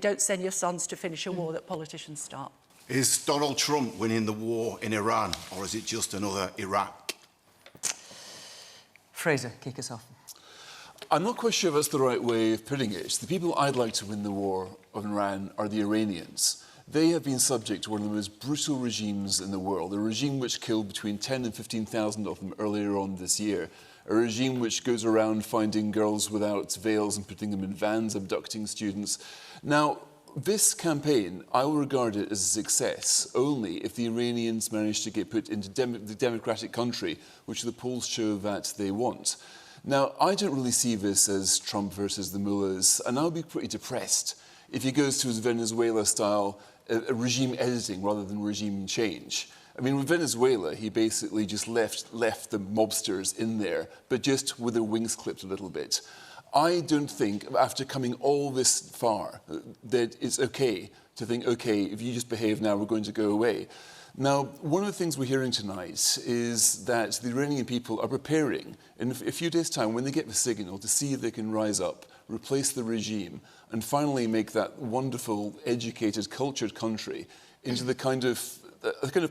Don't send your sons to finish a war that politicians start. Is Donald Trump winning the war in Iran, or is it just another Iraq? Fraser, kick us off. I'm not quite sure that's the right way of putting it. The people I'd like to win the war of Iran are the Iranians. They have been subject to one of the most brutal regimes in the world, a regime which killed between 10 and 15,000 of them earlier on this year, a regime which goes around finding girls without veils and putting them in vans, abducting students. Now, this campaign, I will regard it as a success only if the Iranians manage to get put into the democratic country, which the polls show that they want. Now, I don't really see this as Trump versus the mullahs, and I'll be pretty depressed if he goes to his Venezuela-style regime editing rather than regime change. I mean, with Venezuela, he basically just left the mobsters in there, but just with their wings clipped a little bit. I don't think, after coming all this far, that it's okay to think, okay, if you just behave now, we're going to go away. Now, one of the things we're hearing tonight is that the Iranian people are preparing, in a few days' time, when they get the signal, to see if they can rise up, replace the regime, and finally make that wonderful, educated, cultured country into the kind of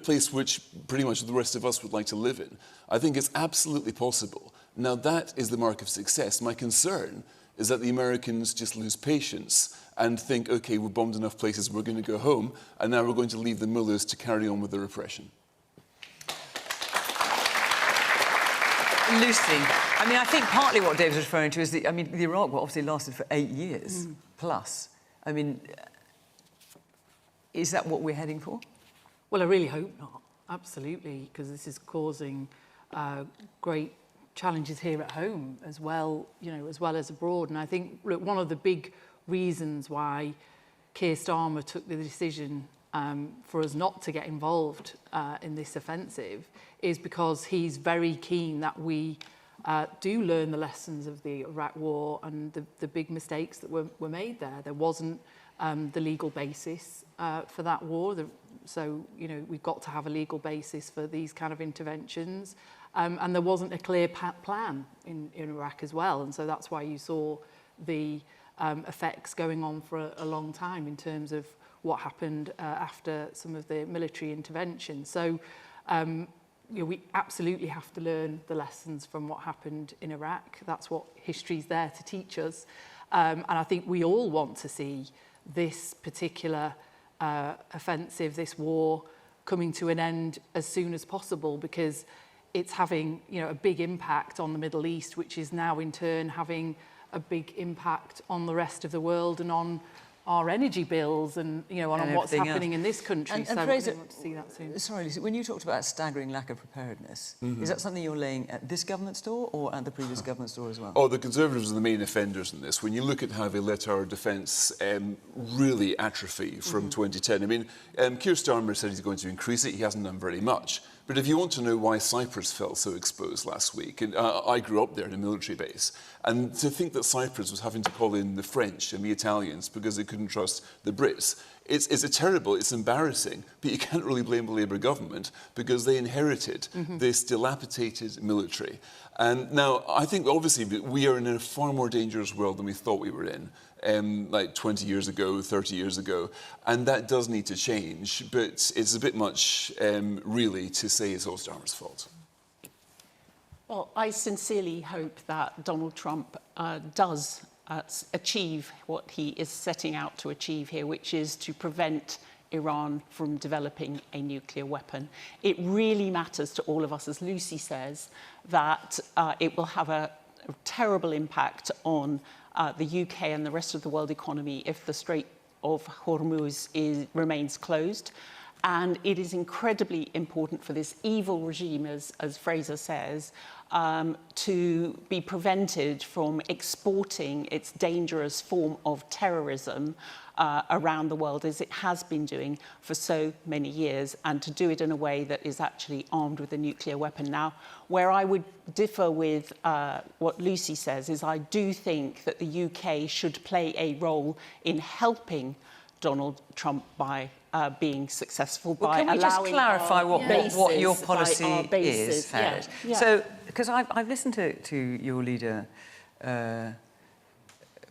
place which pretty much the rest of us would like to live in. I think it's absolutely possible. Now, that is the mark of success. My concern is that the Americans just lose patience and think, OK, we've bombed enough places, we're going to go home, and now we're going to leave the mullahs to carry on with the repression. Lucy, I mean, I think partly what Dave's referring to is the Iraq war obviously lasted for 8 years plus. I mean, is that what we're heading for? Well, I really hope not. Absolutely, because this is causing great challenges here at home as well, as well as abroad. And I think, look, one of the big reasons why Keir Starmer took the decision for us not to get involved in this offensive is because he's very keen that we do learn the lessons of the Iraq war and the big mistakes that were made there. There wasn't the legal basis for that war. So, we've got to have a legal basis for these kind of interventions. And there wasn't a clear plan in Iraq as well. And so that's why you saw the effects going on for a long time in terms of what happened after some of the military intervention. So, we absolutely have to learn the lessons from what happened in Iraq. That's what history's there to teach us. And I think we all want to see this particular offensive, this war, coming to an end as soon as possible, because it's having, a big impact on the Middle East, which is now in turn having a big impact on the rest of the world and on our energy bills and, on what's happening in this country. And so Fraser, I want to see that soon. Sorry, Lucy, when you talked about staggering lack of preparedness, is that something you're laying at this government's door or at the previous government's door as well? Oh, the Conservatives are the main offenders in this. When you look at how they let our defence really atrophy from 2010, I mean, Keir Starmer said he's going to increase it. He hasn't done very much. But if you want to know why Cyprus felt so exposed last week, and I grew up there in a military base, and to think that Cyprus was having to call in the French and the Italians because they couldn't trust the Brits, it's embarrassing, but you can't really blame the Labour government because they inherited this dilapidated military. And now, I think, obviously, we are in a far more dangerous world than we thought we were in. Like 20 years ago, 30 years ago, and that does need to change, but it's a bit much, really, to say it's all Starmer's fault. Well, I sincerely hope that Donald Trump does achieve what he is setting out to achieve here, which is to prevent Iran from developing a nuclear weapon. It really matters to all of us, as Lucy says, that it will have a terrible impact on the UK and the rest of the world economy if the Strait of Hormuz remains closed. And it is incredibly important for this evil regime, as Fraser says, to be prevented from exporting its dangerous form of terrorism around the world, as it has been doing for so many years, and to do it in a way that is actually armed with a nuclear weapon. Now, where I would differ with what Lucy says is I do think that the UK should play a role in helping Donald Trump by being successful, by allowing... Can we just clarify what your policy is, Harriett? Yeah. So, because I've listened to your leader,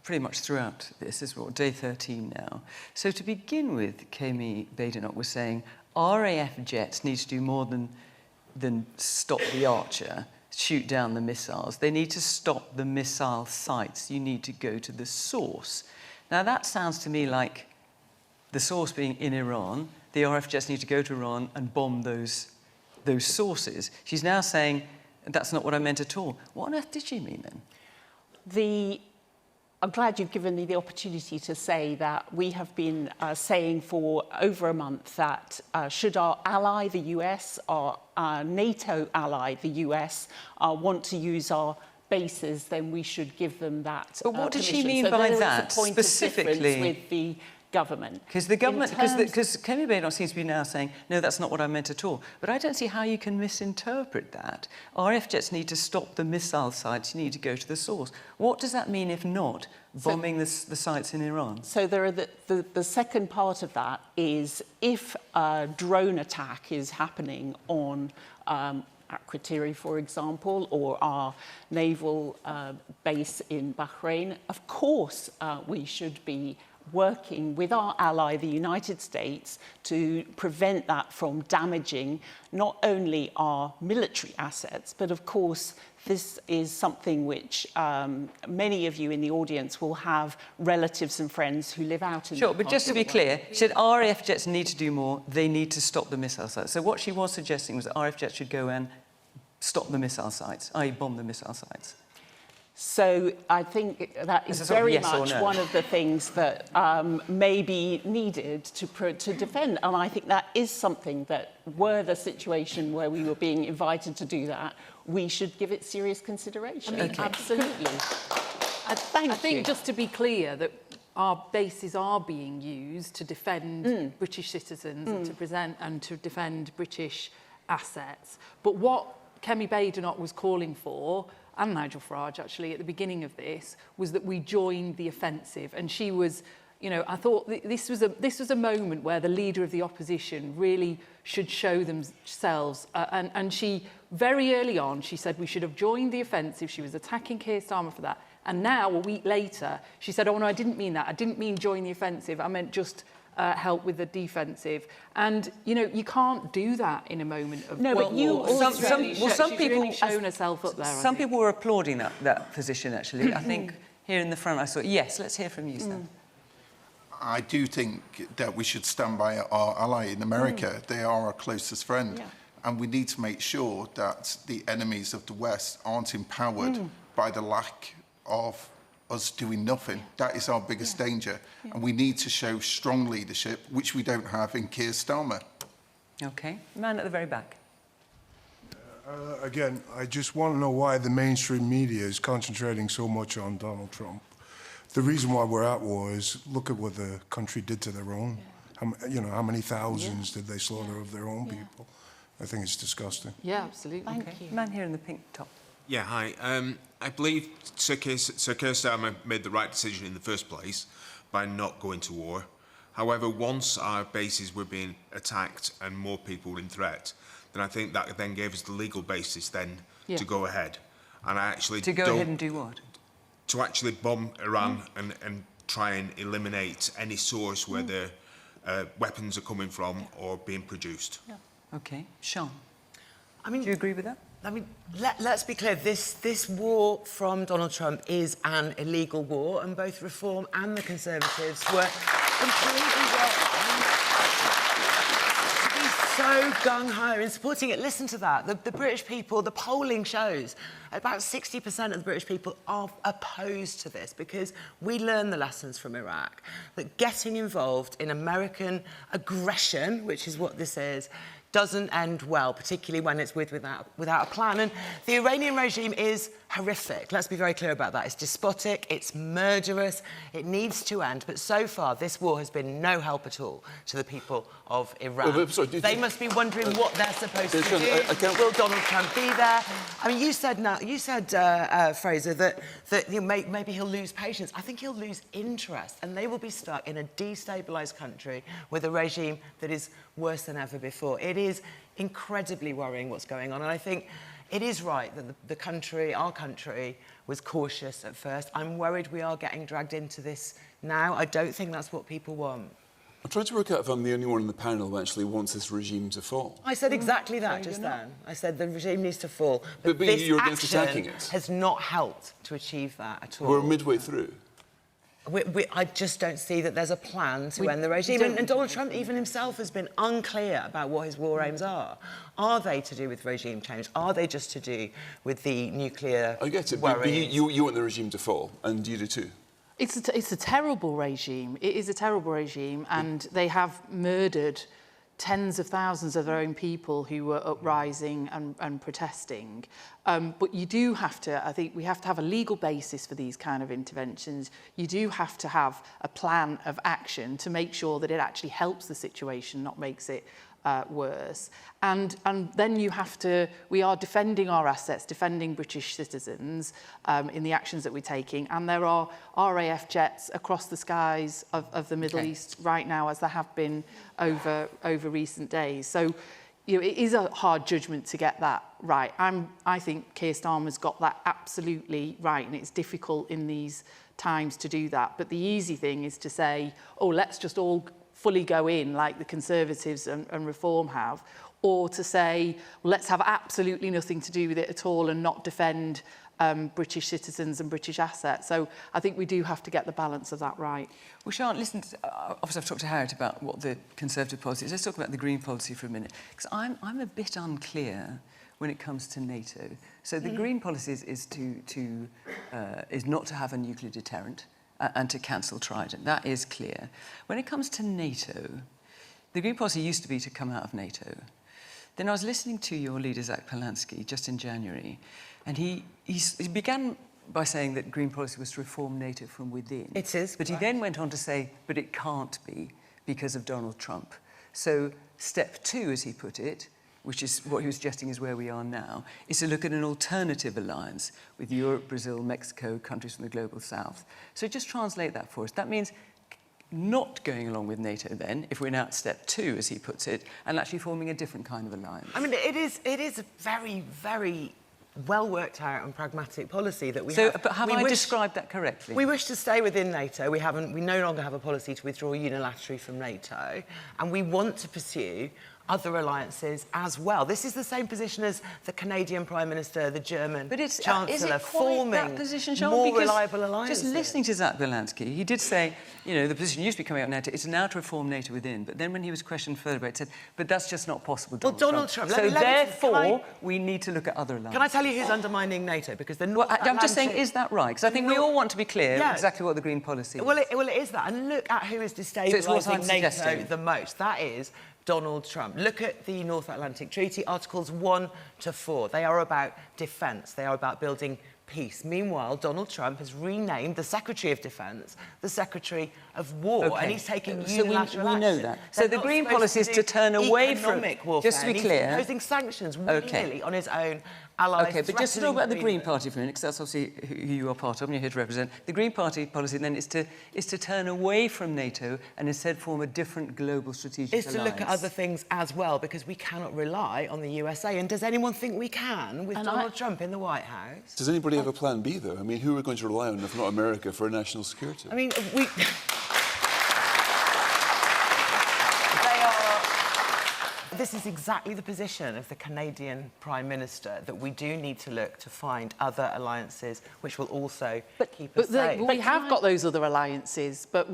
pretty much throughout this. This is what, day 13 now. So to begin with, Kay Burley was saying RAF jets need to do more than stop the Archer, shoot down the missiles. They need to stop the missile sites. You need to go to the source. Now that sounds to me like the source being in Iran, the RAF jets need to go to Iran and bomb those sources. She's now saying, that's not what I meant at all. What on earth did she mean then? I'm glad you've given me the opportunity to say that we have been saying for over a month that should our ally, the US, our NATO ally, the US, want to use our bases, then we should give them that But what did she permission. mean so by there is that, a point specifically? of difference with the government. Because the government, because Kay Burley seems to be now saying, no, that's not what I meant at all. But I don't see how you can misinterpret that. RF jets need to stop the missile sites. You need to go to the source. What does that mean if not bombing the sites in Iran? So there are the second part of that is if a drone attack is happening on Akrotiri, for example, or our naval base in Bahrain, of course we should be working with our ally, the United States, to prevent that from damaging not only our military assets, but of course this is something which many of you in the audience will have relatives and friends who live out in Sure, the but just to be clear, she said RAF jets need to do more, they need to stop the missile sites. So what she was suggesting was that RAF jets should go and stop the missile sites, i.e. bomb the missile sites. So I think that is very much one of the things that may be needed to defend. And I think that is something that, were the situation where we were being invited to do that, we should give it serious consideration. I mean, absolutely. I think just to be clear that our bases are being used to defend British citizens and to defend British assets. But what Kemi Badenoch was calling for, and Nigel Farage actually at the beginning of this, was that we joined the offensive. And she was, you know, I thought this was a moment where the leader of the opposition really should show themselves. And she, very early on, she said we should have joined the offensive. She was attacking Keir Starmer for that. And now, a week later, she said, oh no, I didn't mean that. I didn't mean join the offensive. I meant just help with the defensive. And, you know, you can't do that in a moment of... No, but you... Some people... really shown herself up there, Some people were applauding that position, actually. I think here in the front I saw... Yes, let's hear from you, Sam. I do think that we should stand by our ally in America. They are our closest friend. Yeah. And we need to make sure that the enemies of the West aren't empowered by the lack of us doing nothing. That is our biggest danger. And we need to show strong leadership, which we don't have in Keir Starmer. OK. Man at the very back. Again, I just want to know why the mainstream media is concentrating so much on Donald Trump. The reason why we're at war is look at what the country did to their own. You know, how many thousands did they slaughter of their own people? I think it's disgusting. Yeah, absolutely. Thank you. Man here in the pink top. Yeah, hi. I believe Sir Keir Starmer made the right decision in the first place by not going to war. However, once our bases were being attacked and more people were in threat, then I think that then gave us the legal basis then to go ahead. And I actually To go ahead and do what? To actually bomb Iran and try and eliminate any source where the weapons are coming from or being produced. Yeah. OK. Siân, I mean, do you agree with that? I mean, let's be clear, this war from Donald Trump is an illegal war, and both Reform and the Conservatives were completely wrong. He's so gung-ho in supporting it. Listen to that. The British people, the polling shows about 60% of the British people are opposed to this because we learned the lessons from Iraq, that getting involved in American aggression, which is what this is, doesn't end well, particularly when it's without a plan. And the Iranian regime is horrific. Let's be very clear about that. It's despotic, it's murderous, it needs to end. But so far, this war has been no help at all to the people of Iran. They must be wondering what they're supposed to do. Will Donald Trump be there? I mean, you said, Fraser, that you know, maybe he'll lose patience. I think he'll lose interest, and they will be stuck in a destabilised country with a regime that is worse than ever before. It is incredibly worrying what's going on, and I think It is right that the country, our country, was cautious at first. I'm worried we are getting dragged into this now. I don't think that's what people want. I'm trying to work out if I'm the only one in the panel who actually wants this regime to fall. I said exactly that just then. I said the regime needs to fall. But this you're against attacking action it. has not helped to achieve that at all. We're midway through. I just don't see that there's a plan to end the regime. And Donald Trump even himself has been unclear about what his war aims are. Are they to do with regime change? Are they just to do with the nuclear I get it, but you want the regime to fall, and you do too. It's a terrible regime. It is a terrible regime, and they have murdered tens of thousands of their own people who were uprising and protesting. But you do have to, I think we have to have a legal basis for these kind of interventions. You do have to have a plan of action to make sure that it actually helps the situation, not makes it worse. And then you have to, we are defending our assets, defending British citizens in the actions that we're taking. And there are RAF jets across the skies of the Middle East right now, as there have been over recent days. So, you know, it is a hard judgment to get that right. I think Keir Starmer's got that absolutely right, and it's difficult in these times to do that. But the easy thing is to say, oh, let's just all fully go in like the Conservatives and Reform have, or to say, well, let's have absolutely nothing to do with it at all and not defend British citizens and British assets. So I think we do have to get the balance of that right. Well, Siân, listen, obviously I've talked to Harriett about what the Conservative policy is. Let's talk about the Green policy for a minute, because I'm a bit unclear when it comes to NATO. So the Green policy is not to have a nuclear deterrent and to cancel Trident. That is clear. When it comes to NATO, the Green policy used to be to come out of NATO. Then I was listening to your leader, Zach Polansky, just in January, and he began by saying that Green policy was to reform NATO from within. It is. But he then went on to say, but it can't be because of Donald Trump. So step 2, as he put it, which is what he was suggesting is where we are now, is to look at an alternative alliance with Europe, Brazil, Mexico, countries from the global south. So just translate that for us. That means not going along with NATO then, if we're now at step 2, as he puts it, and actually forming a different kind of alliance. I mean, it is a very, very well worked out and pragmatic policy that we have. have. But have I described that correctly? We wish to stay within NATO. We no longer have a policy to withdraw unilaterally from NATO, and we want to pursue other alliances as well. This is the same position as the Canadian Prime Minister, the German Chancellor, forming that position, Siân? more because reliable alliances. Just listening to Zach Polansky, he did say, you know, the position used to be coming out of NATO, it's now to reform NATO within. But then when he was questioned further about it, he said, but that's just not possible, Donald Trump. So therefore, we need to look at other alliances. Can I tell you who's undermining NATO? Because the North I'm just saying, is that right? Because I think we all want to be clear exactly what the Green policy is. Well, it is that. And look at who is destabilising NATO the most. That is Donald Trump. Look at the North Atlantic Treaty, Articles 1 to 4. They are about defence. They are about building peace. Meanwhile, Donald Trump has renamed the Secretary of Defence the Secretary of War, and he's taking unilateral action. We know that. So the Green policy is to turn away from warfare. Just to be clear, he's imposing sanctions willy-nilly on his own allies. Okay, but just to talk about the Green Party for a minute, because that's obviously who you are part of and you're here to represent. The Green Party policy then is to turn away from NATO and instead form a different global strategic alliance. Is to look at other things as well, because we cannot rely on the USA. And does anyone think we can with Donald Trump in the White House? Does anybody have a plan B, though? I mean, who are we going to rely on if not America for national security? I mean, This is exactly the position of the Canadian Prime Minister, that we do need to look to find other alliances which will also keep us safe. We have got those other alliances, but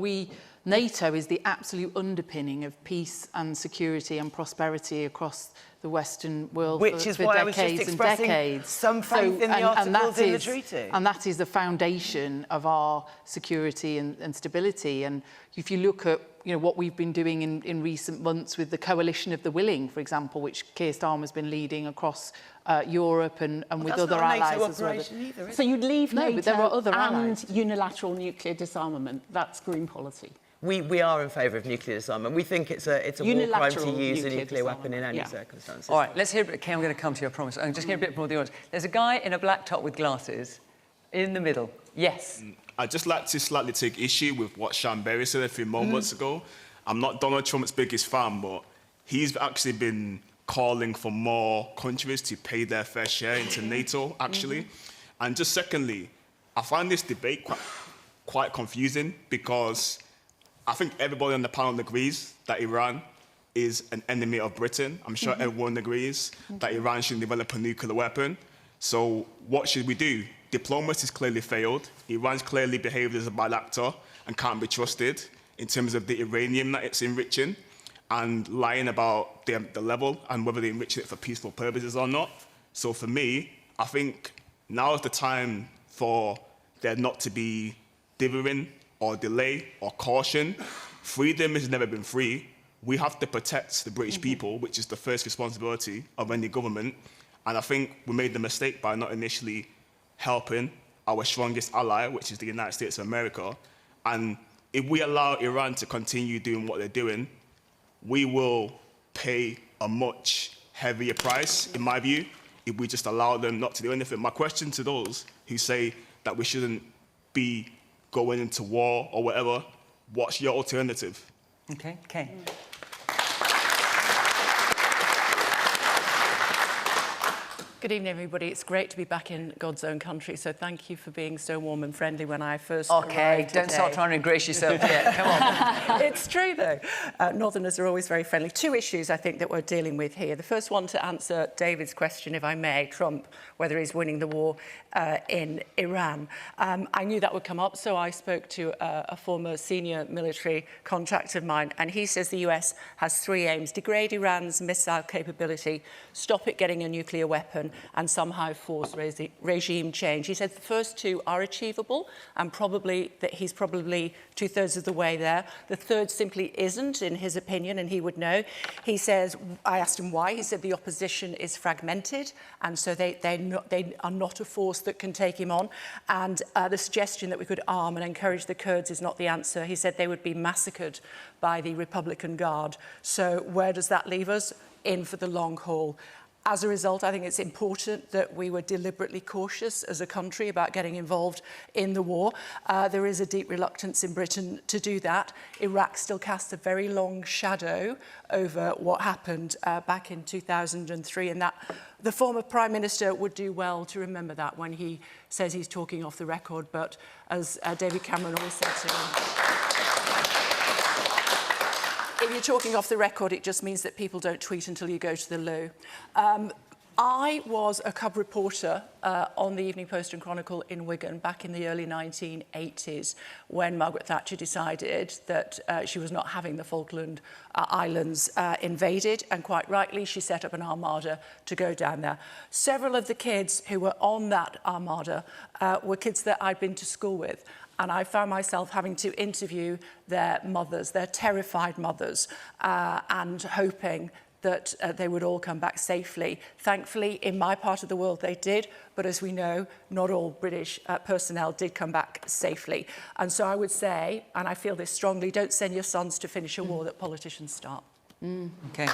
NATO is the absolute underpinning of peace and security and prosperity across the Western world for decades why I was just expressing some faith in the articles in the treaty. And that is the foundation of our security and stability. And if you look at what we've been doing in recent months with the Coalition of the Willing, for example, which Keir Starmer's been leading across Europe and with other allies as well. Either, so you'd leave NATO but there are other allies. Unilateral nuclear disarmament. That's Green policy. We are in favour of nuclear disarmament. We think it's a war crime to use a nuclear weapon in any circumstances. All right, let's hear a bit. Kay, I'm going to come to you, I promise. I'm just going to hear a bit more of the audience. There's a guy in a black top with glasses in the middle. Yes. I'd just like to slightly take issue with what Siân Berry said a few moments ago. I'm not Donald Trump's biggest fan, but he's actually been calling for more countries to pay their fair share into NATO, actually. And just secondly, I find this debate quite confusing because I think everybody on the panel agrees that Iran is an enemy of Britain. I'm sure everyone agrees that Iran shouldn't develop a nuclear weapon. So what should we do? Diplomacy has clearly failed. Iran's clearly behaved as a bad actor and can't be trusted in terms of the uranium that it's enriching and lying about the level and whether they enrich it for peaceful purposes or not. So for me, I think now is the time for there not to be dithering or delay or caution. Freedom has never been free. We have to protect the British people, which is the first responsibility of any government. And I think we made the mistake by not initially helping our strongest ally, which is the United States of America. And if we allow Iran to continue doing what they're doing, we will pay a much heavier price, in my view, if we just allow them not to do anything. My question to those who say that we shouldn't be going into war or whatever, what's your alternative? Okay, Kay. Good evening, everybody. It's great to be back in God's own country, so thank you for being so warm and friendly when I first Okay, arrived don't today. start trying to ingrace yourself yet. Come on. It's true, though. Northerners are always very friendly. Two issues, I think, that we're dealing with here. The first one, to answer David's question, if I may, Trump, whether he's winning the war in Iran. I knew that would come up, so I spoke to a former senior military contact of mine, and he says the US has three aims: degrade Iran's missile capability, stop it getting a nuclear weapon, and somehow force regime change. He said the first two are achievable, and probably that he's probably 2/3 of the way there. The third simply isn't, in his opinion, and he would know. He says, I asked him why. He said the opposition is fragmented, and so they are not a force that can take him on. And the suggestion that we could arm and encourage the Kurds is not the answer. He said they would be massacred by the Republican Guard. So where does that leave us? In for the long haul. As a result, I think it's important that we were deliberately cautious as a country about getting involved in the war. There is a deep reluctance in Britain to do that. Iraq still casts a very long shadow over what happened back in 2003, and that the former Prime Minister would do well to remember that when he says he's talking off the record. But as David Cameron always said to him, if you're talking off the record, it just means that people don't tweet until you go to the loo. I was a cub reporter on the Evening Post and Chronicle in Wigan back in the early 1980s when Margaret Thatcher decided that she was not having the Falkland Islands invaded, and quite rightly she set up an armada to go down there. Several of the kids who were on that armada were kids that I'd been to school with. And I found myself having to interview their mothers, their terrified mothers, and hoping that they would all come back safely. Thankfully, in my part of the world, they did. But as we know, not all British personnel did come back safely. And so I would say, and I feel this strongly, don't send your sons to finish a war that politicians start. Okay.